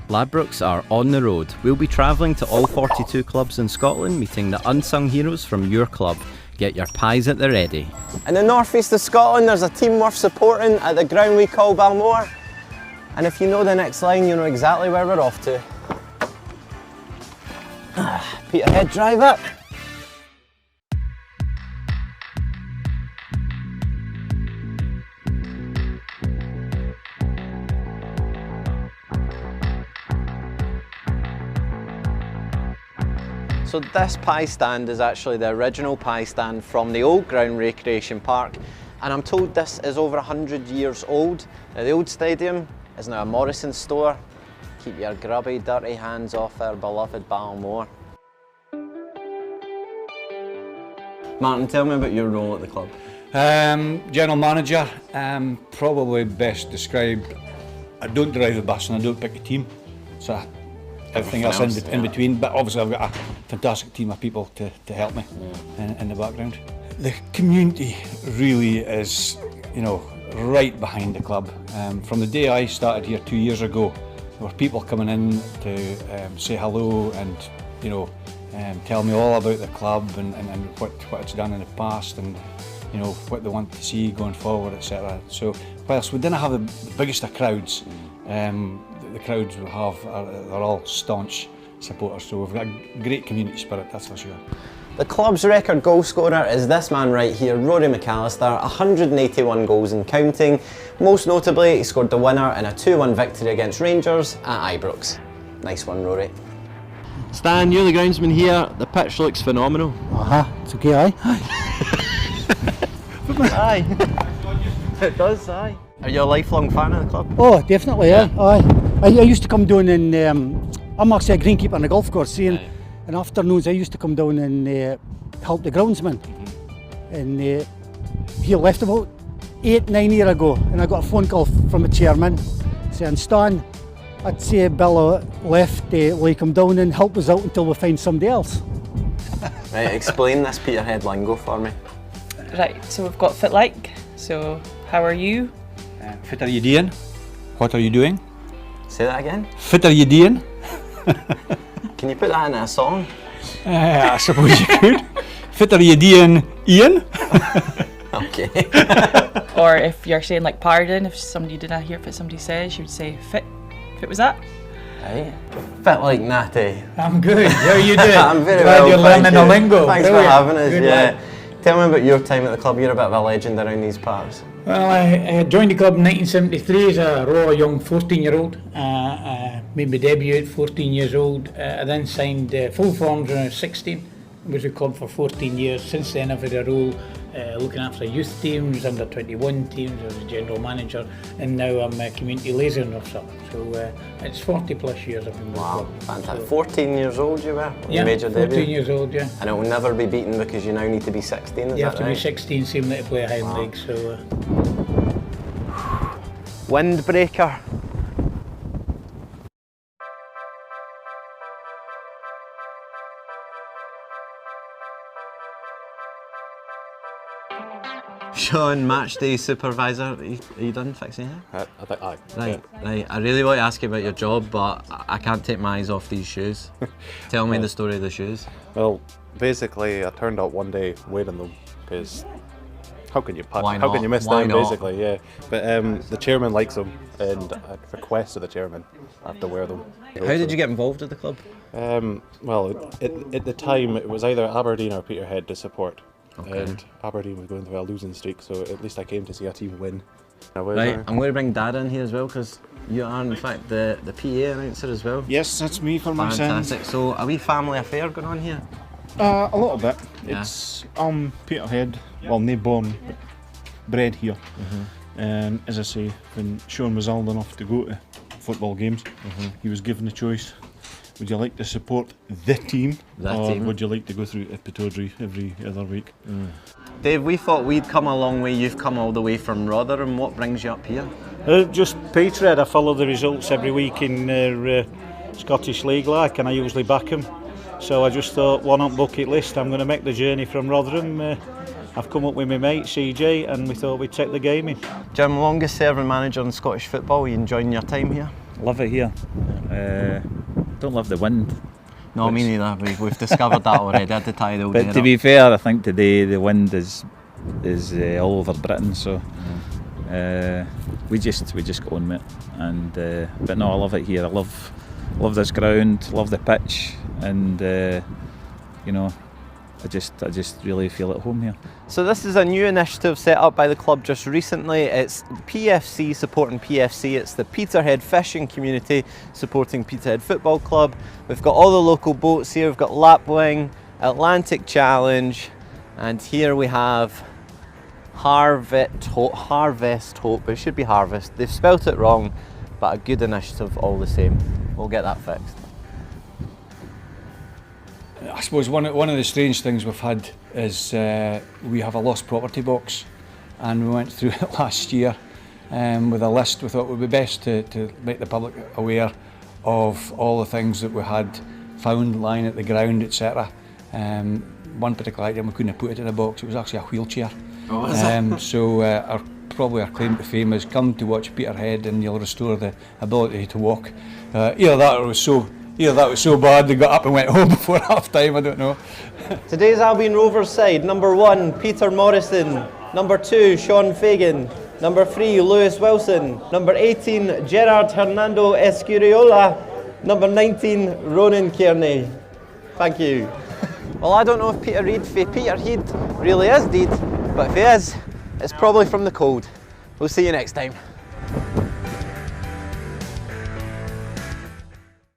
Ladbrokes are on the road. We'll be travelling to all 42 clubs in Scotland, meeting the unsung heroes from your club. Get your pies at the ready. In the northeast of Scotland, there's a team worth supporting at the ground we call Balmoor. And if you know the next line, you know exactly where we're off to. Peterhead, drive up. So this pie stand is actually the original pie stand from the old ground recreation park, and I'm told this is over 100 years old. Now the old stadium is now a Morrison store. Keep your grubby, dirty hands off our beloved Balmoor. Martin, tell me about your role at the club. General manager, probably best described. I don't drive the bus and I don't pick a team, so everything else in between. But obviously I've got a fantastic team of people to help me in the background. The community really is, you know, right behind the club. From the day I started here 2 years ago, there were people coming in to say hello and, you know, tell me all about the club and what it's done in the past and, you know, what they want to see going forward, etc. So whilst we didn't have the biggest of crowds, the crowds we have are all staunch supporters, so we've got a great community spirit, that's for sure. The club's record goal scorer is this man right here, Rory McAllister, 181 goals and counting. Most notably, he scored the winner in a 2-1 victory against Rangers at Ibrox. Nice one, Rory. Stan, you're the groundsman here. The pitch looks phenomenal. It's okay, aye? Aye. It does, aye. Are you a lifelong fan of the club? Oh, definitely, yeah. Aye. I used to come down and I'm actually a greenkeeper on the golf course, see, and in afternoons I used to come down and help the groundsman. And he left about 8-9 years ago, and I got a phone call from the chairman saying, Stan, I'd say Bill left, will you come down and help us out until we find somebody else? Right, explain this Peterhead lingo for me. Right, so we've got fit like, so how are you? Fit are you doing? What are you doing? Say that again. Fit are you doing? Can you put that in a song? I suppose you could. Fit are you doing, Ian? Okay. Or if you're saying like pardon, if somebody didn't hear what somebody says, you would say fit. Fit was that? Right. Fit like Natty. I'm good, how are you doing? I'm very Glad well, you're learning the lingo. Thanks for Brilliant. having us, Good yeah. lad. Tell me about your time at the club. You're a bit of a legend around these parts. Well, I joined the club in 1973 as a raw young 14-year-old. Made my debut at 14 years old. I then signed full forms when I was 16. I was with the club for 14 years. Since then I've had a role looking after youth teams, under 21 teams. I was a general manager, and now I'm a community liaison officer. So it's 40 plus years I've been with the club. Fantastic. So, 14 years old you were when yeah, you made your 14 debut? years old, yeah. And it will never be beaten because you now need to be 16, is You that have to right? be 16, same like to play a high league. So. Windbreaker. Sean, matchday supervisor, are you done fixing it? I think aye. Right, right. I really want to ask you about your job, but I can't take my eyes off these shoes. Tell me the story of the shoes. Well, basically, I turned up one day wearing them because how can you Why how not? can you miss Why them? not? Basically, yeah. But the chairman likes them, and at request of the chairman, I have to wear them. How did you get involved with the club? Well, at the time, it was either Aberdeen or Peterhead to support. Okay. And Aberdeen was going through a losing streak, so at least I came to see a team win. Right, I'm going to bring Dad in here as well because you are in fact the PA announcer as well. Yes, that's me for my son. Fantastic. So a wee family affair going on here? A little bit. Yeah. It's Peterhead, well, not born, but bred here. And as I say, when Sean was old enough to go to football games, he was given the choice. Would you like to support the team, or would you like to go through to Pittodrie every other week? Dave, we thought we'd come a long way. You've come all the way from Rotherham. What brings you up here? Just Peterhead. I follow the results every week in Scottish League, like, and I usually back them. So I just thought, one up bucket list, I'm going to make the journey from Rotherham. I've come up with my mate CJ, and we thought we'd take the game in. Jim, longest serving manager in Scottish football. Are you enjoying your time here? Love it here. Don't love the wind. No, me neither. We've discovered that already. I had to tie the old But to be fair, I think today the wind is all over Britain, so we just go on with it. And but no, I love it here. I love this ground, love the pitch, and you know, I just really feel at home here. So this is a new initiative set up by the club just recently. It's PFC supporting PFC. It's the Peterhead fishing community supporting Peterhead Football Club. We've got all the local boats here. We've got Lapwing, Atlantic Challenge, and here we have Harvest Hope. It should be Harvest. They've spelt it wrong, but a good initiative all the same. We'll get that fixed. I suppose one of the strange things we've had is we have a lost property box, and we went through it last year with a list. We thought it would be best to make the public aware of all the things that we had found lying at the ground, etc. One particular item we couldn't have put it in a box. It was actually a wheelchair. So probably our claim to fame is come to watch Peterhead and you'll restore the ability to walk. Either that was so bad they got up and went home before half time, I don't know. Today's Albion Rovers side: number 1, Peter Morrison; number 2, Sean Fagan; number 3, Lewis Wilson; number 18, Gerard Hernando Escuriola; number 19, Ronan Kearney. Thank you. Well, I don't know if Peterhead really is dead, but if he is, it's probably from the cold. We'll see you next time.